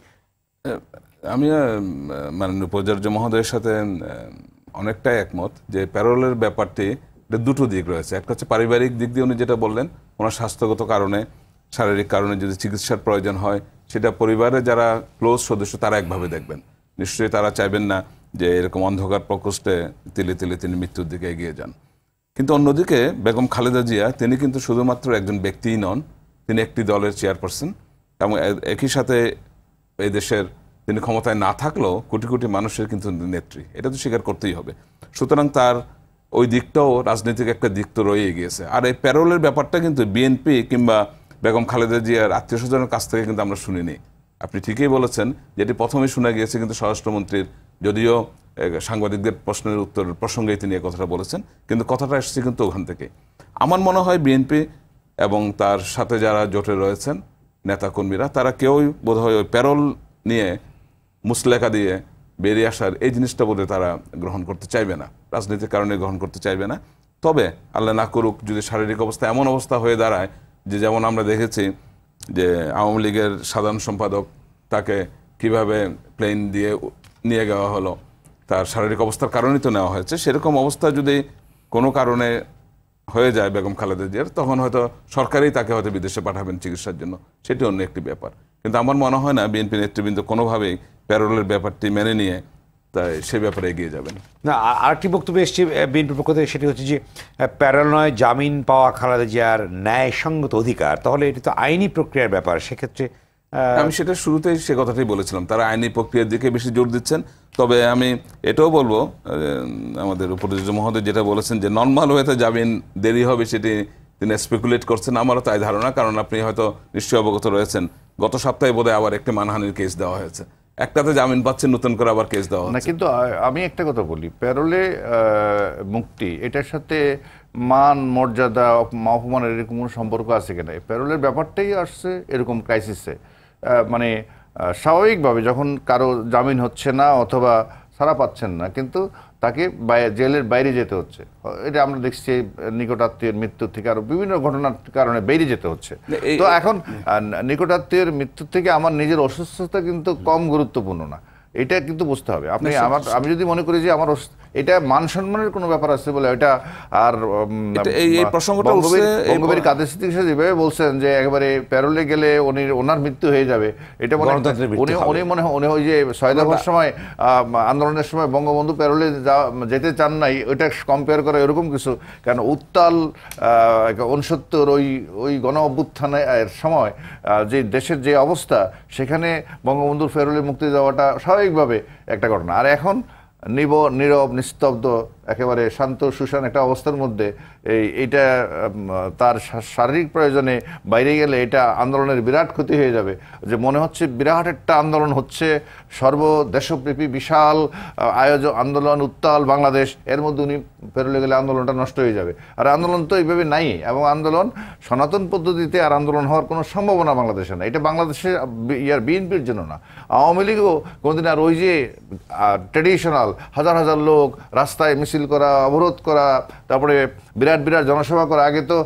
আমি মাননীয় উপাচার্য মহোদয়ের সাথে অনেকটাই একমত যে প্যারোলের ব্যাপারটি এটা দুটো দিক রয়েছে। একটা হচ্ছে পারিবারিক দিক দিয়ে উনি যেটা বললেন, ওনার স্বাস্থ্যগত কারণে, শারীরিক কারণে যদি চিকিৎসার প্রয়োজন হয়, সেটা পরিবারের যারা ক্লোজ সদস্য তারা একভাবে দেখবেন। নিশ্চয়ই তারা চাইবেন না যে এরকম অন্ধকার প্রকোষ্ঠে তিলে তিলে তিনি মৃত্যুর দিকে এগিয়ে যান। কিন্তু অন্যদিকে বেগম খালেদা জিয়া তিনি কিন্তু শুধুমাত্র একজন ব্যক্তিই নন, তিনি একটি দলের চেয়ারপারসন এবং একই সাথে এই দেশের তিনি ক্ষমতায় না থাকলেও কোটি কোটি মানুষের কিন্তু নেত্রী, এটা তো স্বীকার করতেই হবে। সুতরাং তার ওই দিকটাও রাজনৈতিক একটা দিক তো রয়ে গিয়েছে। আর এই প্যারোলের ব্যাপারটা কিন্তু বিএনপি কিংবা বেগম খালেদা জিয়ার আত্মীয় স্বজনের কাছ থেকে কিন্তু আমরা শুনিনি। আপনি ঠিকই বলেছেন, যেটি প্রথমে শোনা গিয়েছে কিন্তু স্বরাষ্ট্রমন্ত্রীর, যদিও সাংবাদিকদের প্রশ্নের উত্তর প্রসঙ্গেই তিনি এই কথাটা বলেছেন, কিন্তু কথাটা এসেছে কিন্তু ওখান থেকে। আমার মনে হয় বিএনপি এবং তার সাথে যারা জোটে রয়েছেন নেতাকর্মীরা, তারা কেউই বোধহয় ওই প্যারোল নিয়ে মুসলেখা দিয়ে বেরিয়ে আসার এই জিনিসটা বোধহয় তারা গ্রহণ করতে চাইবে না, রাজনীতির কারণে গ্রহণ করতে চাইবে না। তবে আল্লাহ না করুক যদি শারীরিক অবস্থা এমন অবস্থা হয়ে দাঁড়ায় যে, যেমন আমরা দেখেছি যে আওয়ামী লীগের সাধারণ সম্পাদক তাকে কিভাবে প্লেন দিয়ে নিয়ে যাওয়া হলো, তার শারীরিক অবস্থার কারণেই তো নেওয়া হয়েছে, সেরকম অবস্থা যদি কোনো কারণে হয়ে যায় বেগম খালেদা জিয়ার, তখন হয়তো সরকারই তাকে হয়তো বিদেশে পাঠাবেন চিকিৎসার জন্য, সেটি অন্য একটি ব্যাপার। কিন্তু আমার মনে হয় না বিএনপি নেতৃবৃন্দ কোনোভাবেই প্যারোলের ব্যাপারটি মেনে নিয়ে তাই সে ব্যাপারে এগিয়ে যাবেন।
না, আরেকটি বক্তব্য এসছে বিএনপির পক্ষ থেকে, সেটি হচ্ছে যে প্যারোল নয়, জামিন পাওয়া খালেদা জিয়ার ন্যায়সঙ্গত অধিকার, তাহলে এটি তো আইনি প্রক্রিয়ার ব্যাপার। সেক্ষেত্রে
আমি সেটা শুরুতেই সে কথাটাই বলেছিলাম, তারা আইনি প্রক্রিয়ার দিকে বেশি জোর দিচ্ছেন। তবে আমি এটাও বলবো, আমাদের উপদেষ্টা মহোদয় যেটা বলেছেন যে নর্মাল ওয়েতে জামিন দেরি হবে, সেটি তিনি স্পেকুলেট করছেন, আমারও তাই ধারণা। কারণ আপনি হয়তো নিশ্চয়ই অবগত রয়েছেন, গত সপ্তাহে বোধহয় আবার একটি মানহানির কেস দেওয়া হয়েছে, একটাতে জামিন পাচ্ছেন, নতুন করে আবার কেস দেওয়া
না। কিন্তু আমি একটা কথা বলি, প্যারোলে মুক্তি এটার সাথে মান মর্যাদা অপমানের এরকম কোনো সম্পর্ক আছে কিনা? প্যারোলের ব্যাপারটাই আসছে এরকম ক্রাইসিসে, মানে স্বাভাবিকভাবে যখন কারো জামিন হচ্ছে না অথবা ছাড়া পাচ্ছেন না, কিন্তু তাকে জেলের বাইরে যেতে হচ্ছে। এটা আমরা দেখছি নিকটাত্মীয়ের মৃত্যু থেকে আরো বিভিন্ন ঘটনার কারণে বাইরে যেতে হচ্ছে। তো এখন নিকটাত্মীয়ের মৃত্যু থেকে আমার নিজের অসুস্থতা কিন্তু কম গুরুত্বপূর্ণ না, এটা কিন্তু বুঝতে হবে। আমি যদি মনে করি যে আমার এটা মান সম্মানের কোনো ব্যাপার আছে বলে এটা, আর বঙ্গবীর কাদের সিদ্দিকী যেভাবে বলছেন যে একেবারে প্যারোলে গেলে ওনার মৃত্যু হয়ে যাবে, এটা উনি মনে হয় উনি ওই যে 6 দফার সময় আন্দোলনের সময় বঙ্গবন্ধু প্যারোলে যেতে চান নাই, ওইটা কম্পেয়ার করা এরকম কিছু। কারণ উত্তাল 69 ওই গণ অভ্যুত্থানের সময় যে দেশের যে অবস্থা, সেখানে বঙ্গবন্ধুর প্যারোলে মুক্তি যাওয়াটা স্বাভাবিকভাবে একটা ঘটনা। আর এখন নীরব নিস্তব্ধ একেবারে শান্ত সুশান একটা অবস্থার মধ্যে এইটা তার শারীরিক প্রয়োজনে বাইরে গেলে এটা আন্দোলনের বিরাট ক্ষতি হয়ে যাবে। যে মনে হচ্ছে বিরাট একটা আন্দোলন হচ্ছে, সর্বদেশব্যাপী বিশাল আয়োজন আন্দোলন, উত্তাল বাংলাদেশ, এর মধ্যে উনি পেরোলে গেলে আন্দোলনটা নষ্ট হয়ে যাবে। আর আন্দোলন তো এইভাবে নাই, এবং আন্দোলন সনাতন পদ্ধতিতে আর আন্দোলন হওয়ার কোনো সম্ভাবনা বাংলাদেশে না। এটা বাংলাদেশের বিএনপির জন্য না, আওয়ামী লীগও কোনোদিন আর ওই যে ট্রেডিশনাল হাজার হাজার লোক রাস্তায় মিছিল করা, অবরোধ করা, তারপরে বিরাট বিরাট জনসভা করা। আগে তো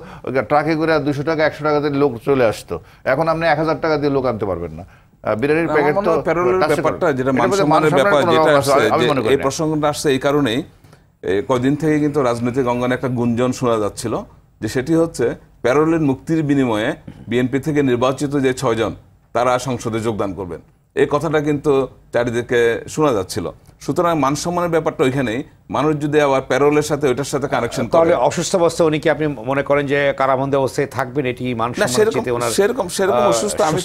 ট্রাকে করে 200 টাকা 100 টাকাতে লোক চলে আসতো, এখন আপনি 1000 টাকা দিয়ে লোক আনতে পারবেন না। বিরিয়ানির প্যাকেট তো
ব্যাপারটা যেটা মানসম্মানের ব্যাপার যেটা আসছে, এই প্রসঙ্গটা আসছে এই কারণেই কদিন থেকে কিন্তু রাজনৈতিক অঙ্গনে একটা গুঞ্জন শোনা যাচ্ছিল যে সেটি হচ্ছে প্যারোলের মুক্তির বিনিময়ে বিএনপি থেকে নির্বাচিত যে 6 জন তারা সংসদে যোগদান করবেন, এই কথাটা কিন্তু চারিদিকে শোনা যাচ্ছিল। সুতরাং মানসম্মানের ব্যাপারটা ওইখানেই, মানুষ যদি আবার প্যারোলের সাথে ওইটার সাথে কানেকশন করে,
তাহলে অসুস্থ অবস্থা উনি কি আপনি মনে করেন যে কারাবন্দী অবস্থায় থাকবেন, এটি
সেরকম অসুস্থতা? আমি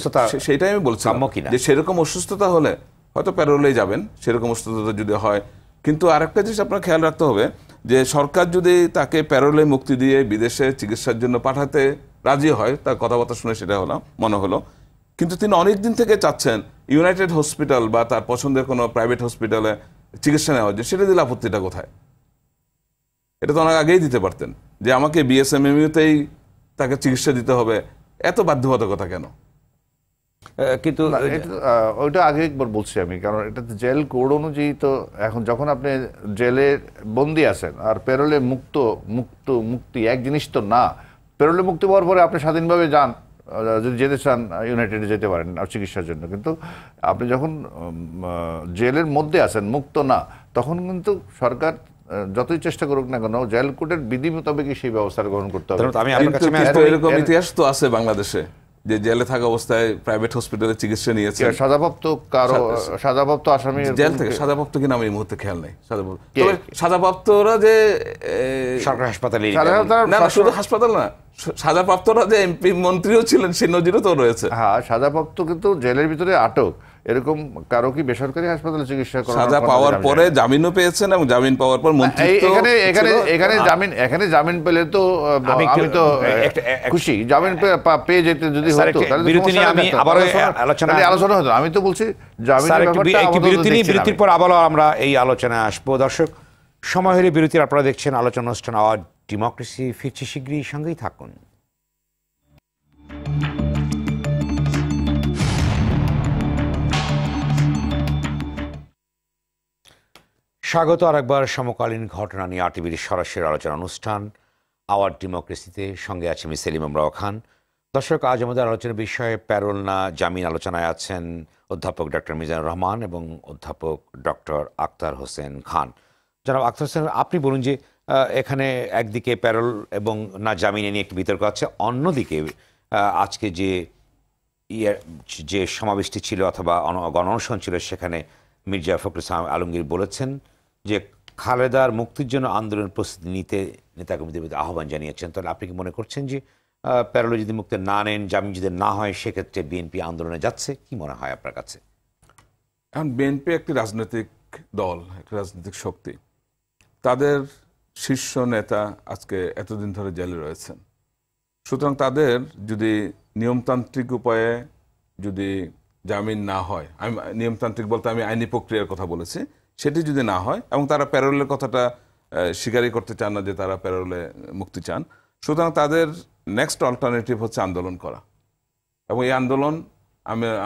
সেটাই আমি বলছিলাম যে সেরকম অসুস্থতা হলে হয়তো প্যারোলেই যাবেন, সেরকম অসুস্থতা যদি হয়। কিন্তু আরেকটা জিনিস আপনার খেয়াল রাখতে হবে যে সরকার যদি তাকে প্যারোলে মুক্তি দিয়ে বিদেশে চিকিৎসার জন্য পাঠাতে রাজি হয়, তার কথাবার্তা শুনে সেটা মনে হলো, কিন্তু তিনি অনেক দিন থেকে চাচ্ছেন ইউনাইটেড হসপিটাল বা তার পছন্দের কোনো প্রাইভেট হসপিটালে চিকিৎসা নেওয়ার জন্য, সেটা দিলে আপত্তিটা কোথায়? এটা তো অনেক আগেই দিতে পারতেন যে আমাকে বিএসএমএমইউতেই তাকে চিকিৎসা দিতে হবে, এত বাধ্যবাধকতা কেন?
কিন্তু ওইটা আগে একবার বলছি আমি, কারণ এটা জেল কোড অনুযায়ী তো এখন যখন আপনি জেলে বন্দি আছেন আর প্যারোলে মুক্তি এক জিনিস তো না। প্যারোলে মুক্তি পাওয়ার পরে আপনি স্বাধীনভাবে যান, যদি যেতে চান ইউনাইটেডে যেতে পারেন চিকিৎসার জন্য। কিন্তু আপনি যখন জেলের মধ্যে আছেন, মুক্ত না, তখন কিন্তু সরকার যতই চেষ্টা করুক না কেন জেল কোর্টের বিধি মোতাবেকই সেই ব্যবস্থা গ্রহণ করতে হবে।
আমি আপনার কাছে
কিন্তু এরকম ইতিহাস তো আছে বাংলাদেশে, যে জেলে থাকা অবস্থায় প্রাইভেট হসপিটালে চিকিৎসা নিয়েছে
সাজাপ্রাপ্ত আসামি
জেল থেকে। সাজাপ্রাপ্ত কিনা আমি এই মুহূর্তে খেয়াল নেই। সাজাপ্রাপ্তরা যে
সরকারি হাসপাতালে,
না শুধু হাসপাতাল না, সাজাপ্রাপ্তরা যে এমপি মন্ত্রীও ছিলেন সেই নজিরও তো রয়েছে।
হ্যাঁ, সাজাপ্রাপ্ত কিন্তু জেলের ভিতরে আটক, এরকম কারো কি বেসরকারি হাসপাতালে চিকিৎসা করা?
সাজা পাওয়ার পরে জামিনও পেয়েছেন এবং জামিন পাওয়ার পর
এখানে জামিন পেলে তো আমি তো খুশি। জামিন পেয়ে যেতে যদি হতো তাহলে আলোচনা হতো। আমি তো বলছি
বিরতির পর আবারও আমরা এই আলোচনায় আসবো। দর্শক, সময় হলে বিরতির, আপনারা দেখছেন আলোচনা অনুষ্ঠান আওয়ার ডেমোক্রেসি। ফিরছি শীঘ্রই, সঙ্গেই থাকুন। স্বাগত আরেকবার সমকালীন ঘটনা নিয়ে আরটিভির সরাসরি আলোচনা অনুষ্ঠান আওয়ার ডেমোক্রেসিতে। সঙ্গে আছে আমি সেলিম আমরাও খান। দর্শক, আজ আমাদের আলোচনার বিষয়ে প্যারোল না জামিন আলোচনায় আছেন অধ্যাপক ডক্টর মিজানুর রহমান এবং অধ্যাপক ডক্টর আক্তার হোসেন খান। জনাব আক্তার হোসেন, আপনি বলুন যে এখানে একদিকে প্যারোল এবং না জামিনে নিয়ে একটি বিতর্ক আছে, অন্যদিকে আজকে যে সমাবেশটি ছিল অথবা গণ অনুষ্ঠান ছিল, সেখানে মির্জা ফখরুল ইসলাম আলমগীর বলেছেন যে খালেদার মুক্তির জন্য আন্দোলনের প্রস্তুতি নিতে নেতাকর্মীদের আহ্বান জানিয়েছেন। তাহলে আপনি কি মনে করছেন যে প্যারোলে যদি মুক্তি না নেন, জামিন যদি না হয়, সেক্ষেত্রে বিএনপি আন্দোলনে যাচ্ছে? কি মনে হয় আপনার কাছে?
এখন বিএনপি একটি রাজনৈতিক দল, একটি রাজনৈতিক শক্তি। তাদের শীর্ষ নেতা আজকে এতদিন ধরে জেলে রয়েছেন। সুতরাং তাদের যদি নিয়মতান্ত্রিক উপায়ে যদি জামিন না হয়, আমি নিয়মতান্ত্রিক বলতে আমি আইনি প্রক্রিয়ার কথা বলেছি, সেটি যদি না হয় এবং তারা প্যারোলের কথাটা স্বীকারই করতে চান না যে তারা প্যারোলে মুক্তি চান, সুতরাং তাদের নেক্সট অল্টারনেটিভ হচ্ছে আন্দোলন করা। এবং এই আন্দোলন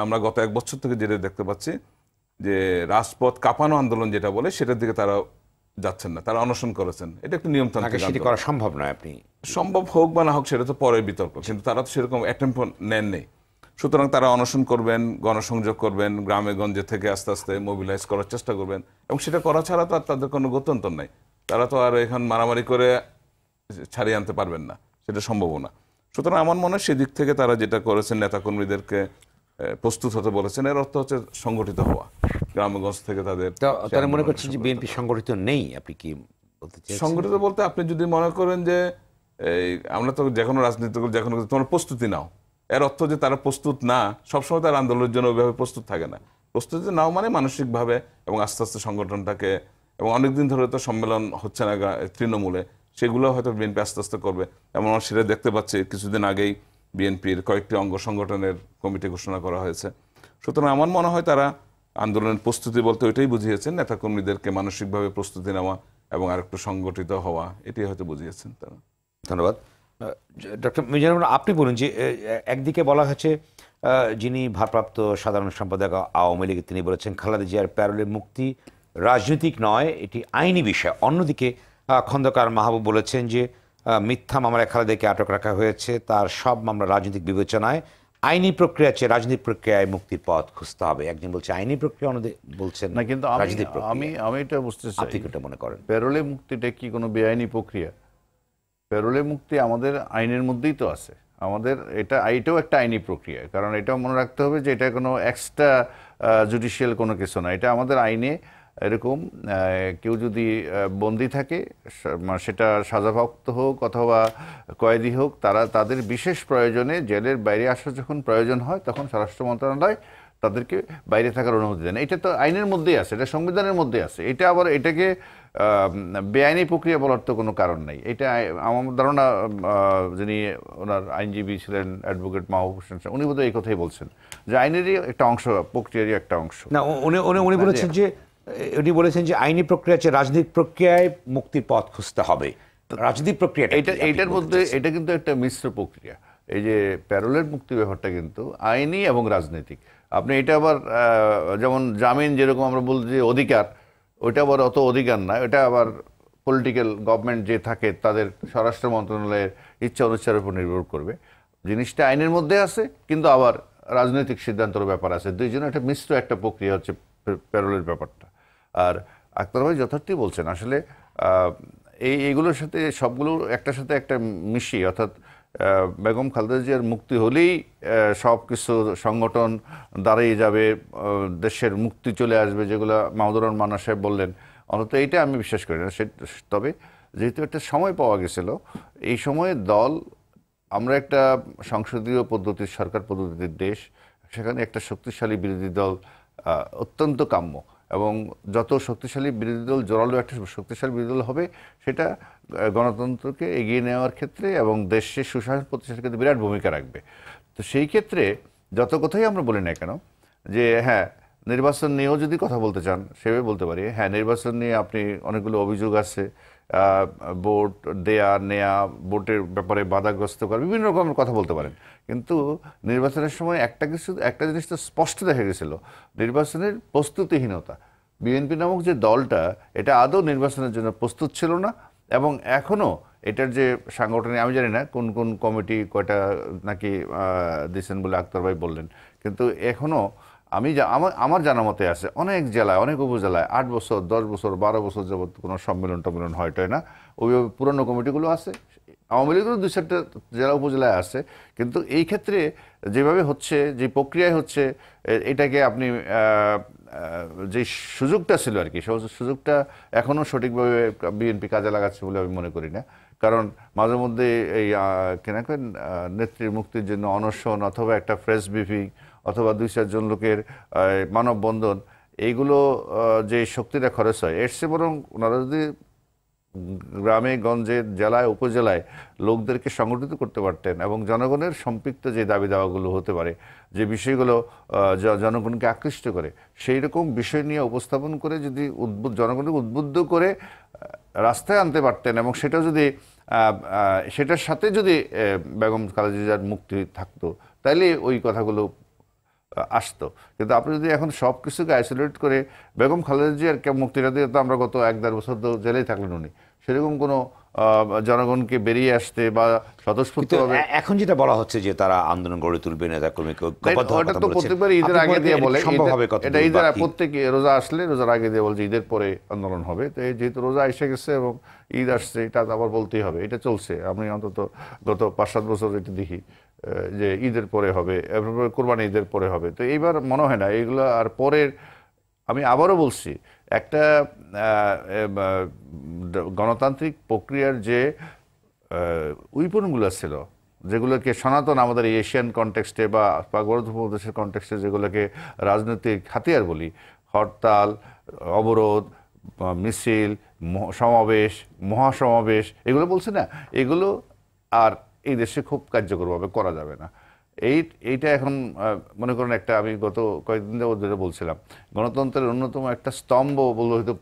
আমরা গত 1 বছর থেকে যেটা দেখতে পাচ্ছি যে রাজপথ কাঁপানো আন্দোলন যেটা বলে, সেটার দিকে তারা যাচ্ছেন না, তারা অনশন করেছেন। এটা একটি নিয়মতান্ত্রিক
সেটি করা সম্ভব নয়। আপনি
সম্ভব হোক বা না হোক সেটা তো পরের বিতর্ক, কিন্তু তারা তো সেরকম অ্যাটেম্প নেন নেই। সুতরাং তারা অনশন করবেন, গণসংযোগ করবেন, গ্রামে গঞ্জে থেকে আস্তে আস্তে মোবিলাইজ করার চেষ্টা করবেন, এবং সেটা করা ছাড়া তো আর তাদের কোনো গত্যন্তর নাই। তারা তো আর এখন মারামারি করে ছাড়িয়ে আনতে পারবেন না, সেটা সম্ভব না। সুতরাং আমার মনে হয় সেদিক থেকে তারা যেটা করেছেন, নেতাকর্মীদেরকে প্রস্তুত হতে বলেছেন, এর অর্থ হচ্ছে সংগঠিত হওয়া। গ্রামগঞ্জ থেকে তারা
মনে করছেন যে বিএনপি সংগঠিত নেই। আপনি কি বলতে চাইছেন?
সংগঠিত বলতে আপনি যদি মনে করেন যে আমরা তো যে কোনো রাজনীতি করি, যে কোনো তোমার প্রস্তুতি নাও, এর অর্থ যে তারা প্রস্তুত না। সবসময় তার আন্দোলনের জন্য ওইভাবে প্রস্তুত থাকে না। প্রস্তুতি নাও মানে মানসিকভাবে এবং আস্তে আস্তে সংগঠনটাকে, এবং অনেকদিন ধরে তো সম্মেলন হচ্ছে না তৃণমূলে, সেগুলো হয়তো বিএনপি আস্তে আস্তে করবে। এমন সেটা দেখতে পাচ্ছি, কিছুদিন আগেই বিএনপির কয়েকটি অঙ্গ সংগঠনের কমিটি ঘোষণা করা হয়েছে। সুতরাং আমার মনে হয় তারা আন্দোলনের প্রস্তুতি বলতে ওইটাই বুঝিয়েছেন, নেতাকর্মীদেরকে মানসিকভাবে প্রস্তুতি নেওয়া এবং আরেকটু সংগঠিত হওয়া, এটাই হয়তো বুঝিয়েছেন তারা।
ধন্যবাদ। ডক্টর মিজানুর রহমান, আপনি বলুন যে একদিকে বলা হচ্ছে, যিনি ভারপ্রাপ্ত সাধারণ সম্পাদক আওয়ামী লীগ, তিনি বলেছেন খালেদা জিয়ার প্যারোলে মুক্তি রাজনৈতিক নয়, এটি আইনি বিষয়। অন্যদিকে খন্দকার মাহবুব বলেছেন যে মিথ্যা মামলায় খালেদাকে আটক রাখা হয়েছে, তার সব মামলা রাজনৈতিক বিবেচনায়, আইনি প্রক্রিয়া চেয়ে রাজনৈতিক প্রক্রিয়ায় মুক্তির পথ খুঁজতে হবে। একজন বলছে আইনি প্রক্রিয়া, অন্যদিকে বলছেন
না। কিন্তু আমি এটা বুঝতে চাই,
আপনি কোনটা মনে করেন?
প্যারোলে মুক্তিটা কি কোনো বেআইনি প্রক্রিয়া? প্যারোলে মুক্তি আমাদের আইনের মধ্যেই তো আছে। এটাও একটা আইনি প্রক্রিয়া। কারণ এটাও মনে রাখতে হবে যে এটা কোনো এক্সট্রা জুডিশিয়াল কোনো কিছু না। এটা আমাদের আইনে এরকম কেউ যদি বন্দী থাকে, সেটা সাজাপ্রাপ্ত হোক অথবা কয়েদি হোক, তাদের বিশেষ প্রয়োজনে জেলের বাইরে আসার যখন প্রয়োজন হয়, তখন স্বরাষ্ট্র মন্ত্রণালয় তাদেরকে বাইরে থাকার অনুমতি দেন। এটা তো আইনের মধ্যেই আছে, এটা সংবিধানের মধ্যে আছে। এটা আবার এটাকে বেআইনি প্রক্রিয়া বলার তো কোনো কারণ নাই। এটা আমার ধারণা, যিনি ওনার আইনজীবী ছিলেন অ্যাডভোকেট মাহবুব হোসেন, উনি বোধহয় এই কথাই বলছেন যে আইনেরই একটা অংশ, প্রক্রিয়ারই একটা অংশ।
না, উনি বলেছেন যে আইনি প্রক্রিয়া চেয়ে রাজনৈতিক প্রক্রিয়ায় মুক্তির পথ খুঁজতে হবে। রাজনৈতিক প্রক্রিয়া
এইটার মধ্যে এটা কিন্তু একটা মিশ্র প্রক্রিয়া। এই যে প্যারোলের মুক্তি ব্যাপারটা কিন্তু আইনি এবং রাজনৈতিক। আপনি এটা আবার যেমন জামিন যেরকম আমরা বলছি যে অধিকার, ওইটা আবার অত অধিকার না। এটা আবার পলিটিক্যাল গভর্নমেন্ট যে থাকে, তাদের স্বরাষ্ট্র মন্ত্রণালয়ের ইচ্ছা অনুচ্ছারের উপর নির্ভর করবে। জিনিসটা আইনের মধ্যে আছে, কিন্তু আবার রাজনৈতিক সিদ্ধান্তের ব্যাপার আছে। দুইজনে একটা মিশ্র একটা প্রক্রিয়া হচ্ছে প্যারোলের ব্যাপারটা। আর আক্তার ভাই যথার্থই বলছেন, আসলে এইগুলোর সাথে সবগুলো একটার সাথে একটা মিশিয়ে, অর্থাৎ বেগম খালেদা জিয়ার মুক্তি হলেই সব কিছু সংগঠন দাঁড়িয়ে যাবে, দেশের মুক্তি চলে আসবে, যেগুলো মাহমুদুর রহমান মান্না সাহেব বললেন, অন্তত এইটা আমি বিশ্বাস করি না। তবে যেহেতু একটা সময় পাওয়া গেছিল, এই সময়ে দল, আমরা একটা সংসদীয় পদ্ধতির, সরকার পদ্ধতির দেশ, সেখানে একটা শক্তিশালী বিরোধী দল অত্যন্ত কাম্য, এবং যত শক্তিশালী বিরোধী দল, জোরালো একটা শক্তিশালী বিরোধী দল হবে, সেটা গণতন্ত্রকে এগিয়ে নেওয়ার ক্ষেত্রে এবং দেশের সুশাসন প্রতিষ্ঠার ক্ষেত্রে বিরাট ভূমিকা রাখবে। তো সেই ক্ষেত্রে যত কথাই আমরা বলি না কেন, যে হ্যাঁ নির্বাচন নিয়েও যদি কথা বলতে চান, সেভাবে বলতে পারি, হ্যাঁ নির্বাচন নিয়ে আপনি অনেকগুলো অভিযোগ আছে, ভোট দেয়া নেয়া, ভোটের ব্যাপারে বাধাগ্রস্ত করা, বিভিন্ন রকমের কথা বলতে পারেন। কিন্তু নির্বাচনের সময় একটা জিনিস তো স্পষ্ট দেখা গেছিল, নির্বাচনের প্রস্তুতিহীনতা। বিএনপি নামক যে দলটা, এটা আদৌ নির্বাচনের জন্য প্রস্তুত ছিল না, এবং এখনও এটার যে সাংগঠনিক, আমি জানি না কোন কোন কমিটি কয়টা নাকি দিয়েছেন বলে আক্তার ভাই বললেন, কিন্তু এখনও আমার জানা মতে আছে অনেক জেলায়, অনেক উপজেলায় 8 বছর 10 বছর 12 বছর যাবত কোনো সম্মেলন হয় না। ওইভাবে পুরনো কমিটিগুলো আছে, আওয়ামী লীগেরও 2-4টা জেলা উপজেলায় আছে। কিন্তু এই ক্ষেত্রে যেভাবে হচ্ছে, যে প্রক্রিয়ায় হচ্ছে, এটাকে আপনি যে সুযোগটা ছিল আর কি, সুযোগটা এখনও সঠিকভাবে বিএনপি কাজে লাগাচ্ছে বলে আমি মনে করি না। কারণ মাঝে মধ্যে এই নেত্রীর মুক্তির জন্য অনশন, অথবা একটা প্রেস ব্রিফিং, অথবা 2-4 জন লোকের মানববন্ধন, এইগুলো যে শক্তিটা খরচ হয়, এর চেয়ে বরং ওনারা যদি গ্রামে গঞ্জে, জেলায় উপজেলায় লোকদেরকে সংগঠিত করতে পারতেন, এবং জনগণের সম্পৃক্ত যে দাবি দাওয়াগুলো হতে পারে, যে বিষয়গুলো জনগণকে আকৃষ্ট করে, সেই রকম বিষয় নিয়ে উপস্থাপন করে যদি জনগণকে উদ্বুদ্ধ করে রাস্তায় আনতে পারতেন, এবং সেটা যদি সেটার সাথে যদি বেগম খালেদা জিয়ার মুক্তি থাকতো, তাইলে ওই কথাগুলো আসতো। কিন্তু আপনি যদি এখন সব কিছুকে আইসোলেট করে বেগম খালেদা জিয়ার মুক্তিটা দিয়ে, তো আমরা গত 1-1.5 বছর তো জেলেই থাকলেন উনি, সেরকম কোনো জনগণকে বেরিয়ে আসতে বা স্বতঃস্ফূর্তভাবে,
এখন যেটা বলা হচ্ছে যে তারা আন্দোলন গড়ে তুলবে, নেতাকর্মীকে
ওটা তো প্রত্যেকবার ঈদের আগে দিয়ে বলে, এটা ঈদের প্রত্যেকে রোজা আসলে রোজার আগে দিয়ে বলছে ঈদের পরে আন্দোলন হবে। তো যেহেতু রোজা এসে গেছে এবং ঈদ আসছে, এটা আবার বলতেই হবে, এটা চলছে। আমি অন্তত গত 5-7 বছর এটা দেখি যে ঈদের পরে হবে, কোরবানি ঈদের পরে হবে। তো এইবার মনে হয় না এইগুলো আর পরের। আমি আবারও বলছি, একটা গণতান্ত্রিক প্রক্রিয়ার যে উইপনগুলো ছিল, যেগুলোকে সনাতন আমাদের এশিয়ান কনটেক্সটে বা গণতন্ত্রের কনটেক্সটে যেগুলোকে রাজনৈতিক হাতিয়ার বলি, হরতাল, অবরোধ, মিছিল, সমাবেশ, মহাসমাবেশ, এগুলো বলছে না, এগুলো আর এই দেশে খুব কার্যকরভাবে করা যাবে না। এইটা এখন মনে করেন একটা, আমি গত কয়েকদিন ধরে বলছিলাম, গণতন্ত্রের অন্যতম একটা স্তম্ভ বললো হয়তো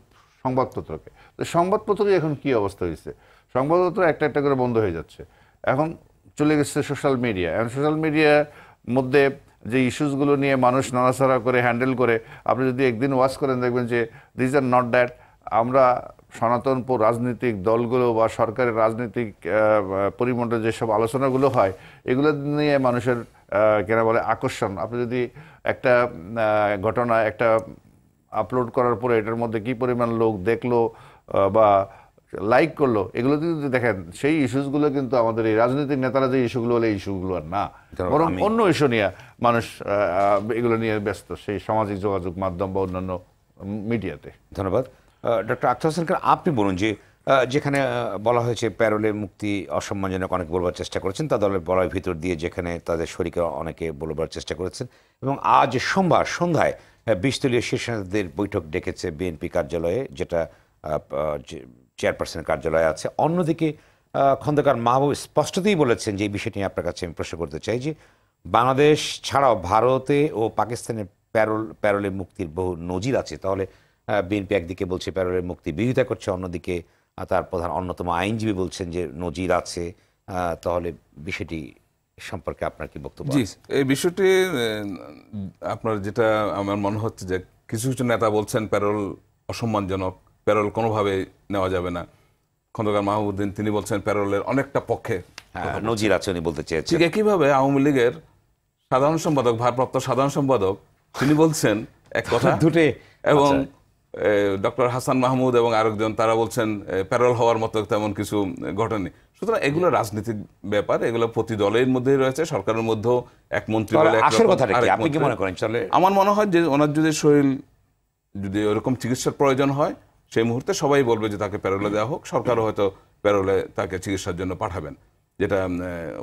সংবাদপত্রকে। তো সংবাদপত্রের এখন কি অবস্থা হয়েছে, সংবাদপত্র একটা একটা করে বন্ধ হয়ে যাচ্ছে। এখন চলে গেছে সোশ্যাল মিডিয়া। এখন সোশ্যাল মিডিয়ার মধ্যে যে ইস্যুসগুলো নিয়ে মানুষ নাড়াচাড়া করে হ্যান্ডেল করে, আপনি যদি একদিন ওয়াচ করেন দেখবেন যে দিস আর নট দ্যাট। আমরা সনাতন রাজনৈতিক দলগুলো বা সরকারের রাজনৈতিক পরিমণ্ডলে যেসব আলোচনাগুলো হয়, এগুলো নিয়ে মানুষের কেনা বলে আকর্ষণ। আপনি যদি একটা ঘটনা একটা আপলোড করার পরে এটার মধ্যে কি পরিমাণ লোক দেখলো বা লাইক করলো, এগুলো যদি দেখেন, সেই ইস্যুসগুলো কিন্তু আমাদের এই রাজনৈতিক নেতারা যে ইস্যুগুলো হলে, এই ইস্যুগুলো আর না, বরং অন্য ইস্যু নিয়ে মানুষ এগুলো নিয়ে ব্যস্ত, সেই সামাজিক যোগাযোগ মাধ্যম বা অন্যান্য মিডিয়াতে।
ধন্যবাদ। ডক্টর আখতার হোসেন, আপনি বলুন যে যেখানে বলা হয়েছে প্যারোলে মুক্তি অসম্মানজনক, অনেক বলবার চেষ্টা করেছেন, তা দলের বলার ভিতর দিয়ে যেখানে তাদের শরীকে অনেকে বলবার চেষ্টা করেছেন, এবং আজ সোমবার সন্ধ্যায় 20 দলীয় শীর্ষ নেতাদের বৈঠক ডেকেছে বিএনপি কার্যালয়ে, যেটা চেয়ারপারসনের কার্যালয়ে আছে। অন্যদিকে খন্দকার মাহবুব স্পষ্টতই বলেছেন যে এই বিষয়টি নিয়ে আপনার কাছে আমি প্রশ্ন করতে চাই, যে বাংলাদেশ ছাড়াও ভারতে ও পাকিস্তানের প্যারোলে মুক্তির বহু নজির আছে। তাহলে বিএনপি একদিকে বলছে প্যারোলের মুক্তি বিরোধিতা করছে, অন্যদিকে তার অন্যতম আইনজীবী বলছেন যে নজির আছে। তাহলে বিষয়টি সম্পর্কে আপনার কি বক্তব্য?
জি, এই বিষয়টি আপনার যেটা আমার মনে হচ্ছে যে কিছু কিছু নেতা বলছেন প্যারোল অসম্মানজনক, প্যারোল কোনোভাবে নেওয়া যাবে না। খন্দকার মাহবুবউদ্দিন তিনি বলছেন প্যারোলের অনেকটা পক্ষে
নজির আছে উনি বলতে চেয়েছেন।
ঠিক একইভাবে আওয়ামী লীগের সাধারণ সম্পাদক, ভারপ্রাপ্ত সাধারণ সম্পাদক, তিনি বলছেন এক কথা
দুটো,
এবং ডক্টর হাসান মাহমুদ এবং আরেকজন তারা বলছেন প্যারোল হওয়ার মতো তেমন কিছু ঘটেনি। সুতরাং এগুলো রাজনীতিক ব্যাপার, এগুলো প্রতি দলের মধ্যেই রয়েছে, সরকারের মধ্যেও এক মন্ত্রী বলে এক
আসল
রকম,
কথাটা কি
আরেক
আপনি কি
মন্ত্রী-
মনে করেন চলে?
আমার মনে হয় যে ওনার যদি শরীর যদি ওরকম চিকিৎসার প্রয়োজন হয় সেই মুহূর্তে সবাই বলবে যে তাকে প্যারোলে দেওয়া হোক, সরকারও হয়তো প্যারোলে তাকে চিকিৎসার জন্য পাঠাবেন, যেটা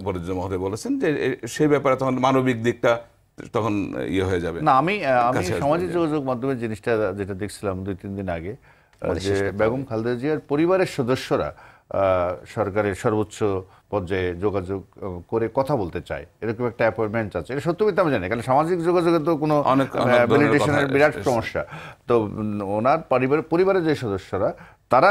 উপদেষ্টা মহোদয় বলেছেন যে সেই ব্যাপারে তখন মানবিক দিকটা তখন ইয়ে হয়ে যাবে।
না, আমি
কাছে আসবে।
সামাজিক যোগাযোগ মাধ্যমে জিনিসটা যেটা দেখছিলাম 2-3 দিন আগে, যে বেগম খালেদা জিয়ার পরিবারের সদস্যরা সরকারের সর্বোচ্চ পর্যায়ে যোগাযোগ করে কথা বলতে চায়, এরকম একটা অ্যাপয়েন্টমেন্ট আছে। এটা সত্য মিথ্যা আমি জানি, কারণ সামাজিক যোগাযোগে তো কোনো
অনেক ধরনের
ভ্যালিডেশনের
কথা
বিরাট
এসেছে।
সমস্যা। তো ওনার পরিবারের যে সদস্যরা তারা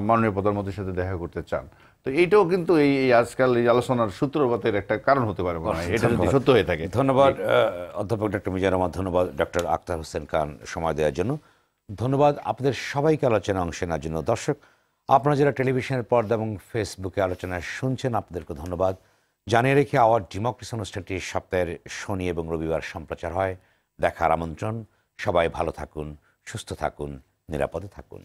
মাননীয় প্রধানমন্ত্রীর সাথে দেখা করতে চান। তো এইটাও কিন্তু এই আজকাল এই আলোচনার সূত্রপাতের একটা কারণ হতে পারে মনে হয়, এটা যদি সত্য হয়ে থাকে।
ধন্যবাদ অধ্যাপক ডক্টর মিজানুর রহমান, ধন্যবাদ ডক্টর আখতার হোসেন খান সময় দেওয়ার জন্য, ধন্যবাদ আপনাদের সবাইকে আলোচনা অংশ নেওয়ার জন্য। দর্শক, আপনারা যারা টেলিভিশনের পর্দা এবং ফেসবুকে আলোচনা শুনছেন আপনাদেরকে ধন্যবাদ জানিয়ে রেখে আওয়ার ডেমোক্রেসি অনুষ্ঠানটি সপ্তাহের শনি এবং রবিবার সম্প্রচার হয়। দেখার আমন্ত্রণ। সবাই ভালো থাকুন, সুস্থ থাকুন, নিরাপদে থাকুন।